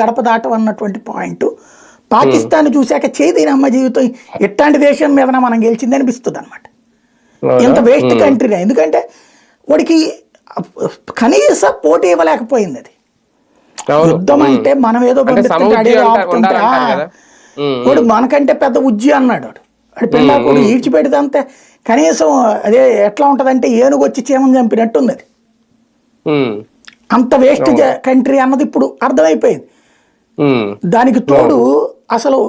గడప దాటం అన్నటువంటి పాయింట్ పాకిస్తాన్ చూశాక చేదినమ్మ జీవితం ఎట్లాంటి దేశం మీద మనం గెలిచింది అనిపిస్తుంది అనమాట. ఎంత వేస్ట్ కంట్రీనా, ఎందుకంటే వాడికి కనీస పోటీ ఇవ్వలేకపోయింది. అది యుద్ధం అంటే మనం ఏదో పంపిస్తుంటే ఆపుతుంటే వాడు మనకంటే పెద్ద ఉజ్జి అన్నాడు. వాడు పెళ్ళాకుడు ఈడ్చిపెడితే అంతే కనీసం అదే ఎట్లా ఉంటదంటే ఏనుగు వచ్చి చీమని చంపినట్టుంది. అది అంత వేస్ట్ కంట్రీ అన్నది ఇప్పుడు అర్థమైపోయింది. దానికి తోడు అసలు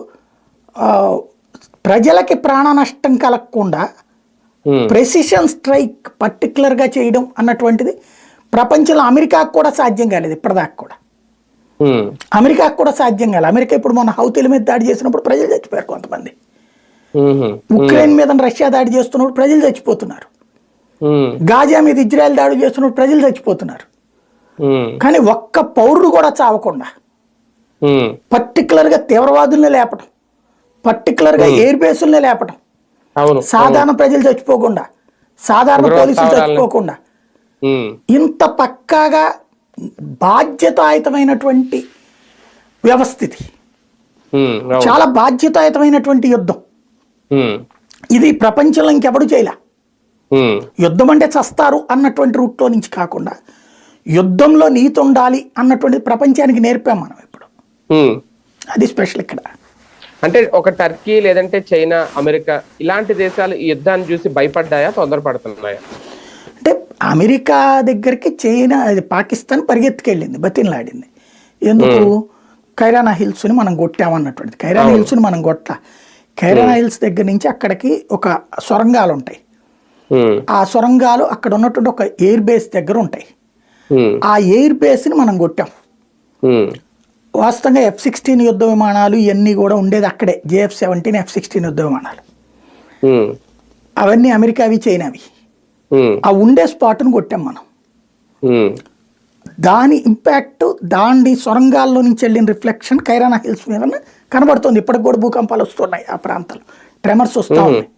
ప్రజలకి ప్రాణ నష్టం కలగకుండా ప్రెసిషన్ స్ట్రైక్ పర్టికులర్గా చేయడం అన్నటువంటిది ప్రపంచంలో అమెరికాకు కూడా సాధ్యం కాలేదు ఇప్పటిదాకా కూడా. అమెరికాకు కూడా సాధ్యం కాలేదు. అమెరికా ఇప్పుడు మన హౌతీల మీద దాడి చేసినప్పుడు ప్రజలు చచ్చిపోయారు కొంతమంది. ఉక్రెయిన్ మీద రష్యా దాడి చేస్తున్నప్పుడు ప్రజలు చచ్చిపోతున్నారు. గాజా మీద ఇజ్రాయెల్ దాడి చేస్తున్నప్పుడు ప్రజలు చచ్చిపోతున్నారు. కానీ ఒక్క పౌరుడు కూడా చావకుండా పర్టికులర్గా తీవ్రవాదుల్ని లేపటం, పర్టికులర్గా ఎయిర్ బేసుల్ని లేపటం, సాధారణ ప్రజలు చచ్చిపోకుండా, సాధారణ పోలీసులు చచ్చిపోకుండా, ఇంత పక్కాగా బాధ్యతాయుతమైనటువంటి వ్యవస్థితి, చాలా బాధ్యతాయుతమైనటువంటి యుద్ధం ఇది ప్రపంచంలో ఇంకెవడు చేయలే. యుద్ధం అంటే చస్తారు అన్నటువంటి రూట్లో నుంచి కాకుండా యుద్ధంలో నీతి ఉండాలి అన్నటువంటిది ప్రపంచానికి నేర్పాం మనం ఇప్పుడు. అది స్పెషల్ ఇక్కడ. అంటే ఒక టర్కీ లేదంటే చైనా, అమెరికా ఇలాంటి దేశాలు ఈ యుద్ధాన్ని చూసి భయపడ్డాయా, తొందరపడుతున్నాయా? అంటే అమెరికా దగ్గరికి చైనా, అది పాకిస్తాన్ పరిగెత్తుకెళ్ళింది, బతిన్లాడింది. ఎందుకు? కైరానా హిల్స్ని మనం కొట్టామన్నటువంటిది. కైరానా హిల్స్ని మనం కొట్టా. కైరానా హిల్స్ దగ్గర నుంచి అక్కడికి ఒక సొరంగాలు ఉంటాయి. ఆ సొరంగాలు అక్కడ ఉన్నటువంటి ఒక ఎయిర్ బేస్ దగ్గర ఉంటాయి. ఆ ఎయిర్ బేస్ని మనం కొట్టాం. వాస్తవంగా F-16 యుద్ధ విమానాలు ఇవన్నీ కూడా ఉండేది అక్కడే. JF-17 F-16 యుద్ధ విమానాలు అవన్నీ అమెరికావి, చైనావి. ఆ ఉండే స్పాట్ను కొట్టాం మనం. దాని ఇంపాక్ట్, దాని సొరంగాల్లో నుంచి వెళ్ళిన రిఫ్లెక్షన్ కైరానా హిల్స్ మీద కనబడుతుంది. ఇప్పటికి కూడా భూకంపాలు వస్తున్నాయి ఆ ప్రాంతాలు, ట్రెమర్స్ వస్తూ ఉన్నాయి.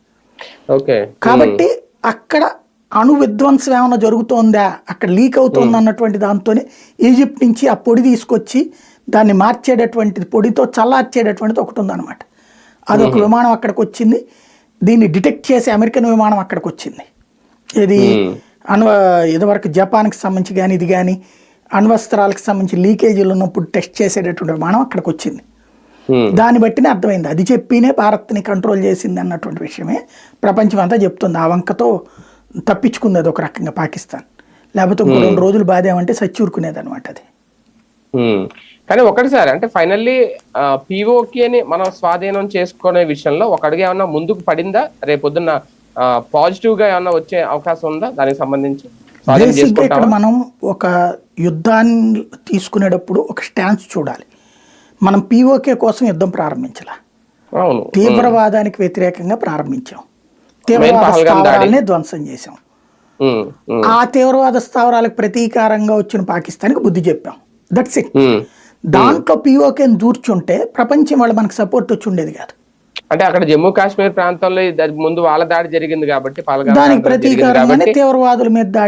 కాబట్టి అక్కడ అణు విధ్వంసం ఏమైనా జరుగుతోందా, అక్కడ లీక్ అవుతుంది అన్నటువంటి దాంతోనే ఈజిప్ట్ నుంచి ఆ పొడి తీసుకొచ్చి దాన్ని మార్చేటటువంటిది, పొడితో చల్లార్చేటటువంటిది ఒకటి ఉందన్నమాట. అదొక విమానం అక్కడికి వచ్చింది. దీన్ని డిటెక్ట్ చేసే అమెరికన్ విమానం అక్కడికి వచ్చింది. ఇది ఇదివరకు జపాన్కి సంబంధించి కానీ ఇది కానీ అణ్వస్త్రాలకు సంబంధించి లీకేజీలు ఉన్నప్పుడు టెస్ట్ చేసేటటువంటి విమానం అక్కడికి వచ్చింది. దాన్ని బట్టినే అర్థమైంది. అది చెప్పినే భారత్ని కంట్రోల్ చేసింది అన్నటువంటి విషయమే ప్రపంచం అంతా చెప్తుంది. ఆ వంకతో తప్పించుకుంది అది ఒక రకంగా పాకిస్తాన్. లేకపోతే ఇంకో 2 రోజులు బాధేమంటే సచ్చూరుకునేది అనమాట అది. కానీ ఒకటి సార్, అంటే ఫైనల్లీ POKని మనం స్వాధీనం చేసుకునే విషయంలో ఒక అడుగు ఏమన్నా ముందుకు పడిందా? రేపొద్దున్న పాజిటివ్ గా ఏమన్నా వచ్చే అవకాశం ఉందా దానికి సంబంధించి? ఇక్కడ మనం ఒక యుద్ధాన్ని తీసుకునేటప్పుడు ఒక స్టాన్స్ చూడాలి. మనం POK కోసం యుద్ధం ప్రారంభించాల, తీవ్రవాదానికి వ్యతిరేకంగా ప్రారంభించాం. తీవ్రవాద స్థావరాలనే ధ్వంసం చేశాం. ఆ తీవ్రవాద స్థావరాలకు ప్రతీకారంగా వచ్చిన పాకిస్తాన్కి బుద్ధి చెప్పాం. That's it. దాంట్లో POKని దూర్చుంటే ప్రపంచం వాళ్ళు మనకు సపోర్ట్ వచ్చి ఉండేది కాదు. అంటే అక్కడ జమ్మూ కాశ్మీర్ ప్రాంతంలో ముందు వాళ్ళ దాడి జరిగింది కాబట్టి దానికి ప్రతీకారంగానే తీవ్రవాదుల మీద దాడి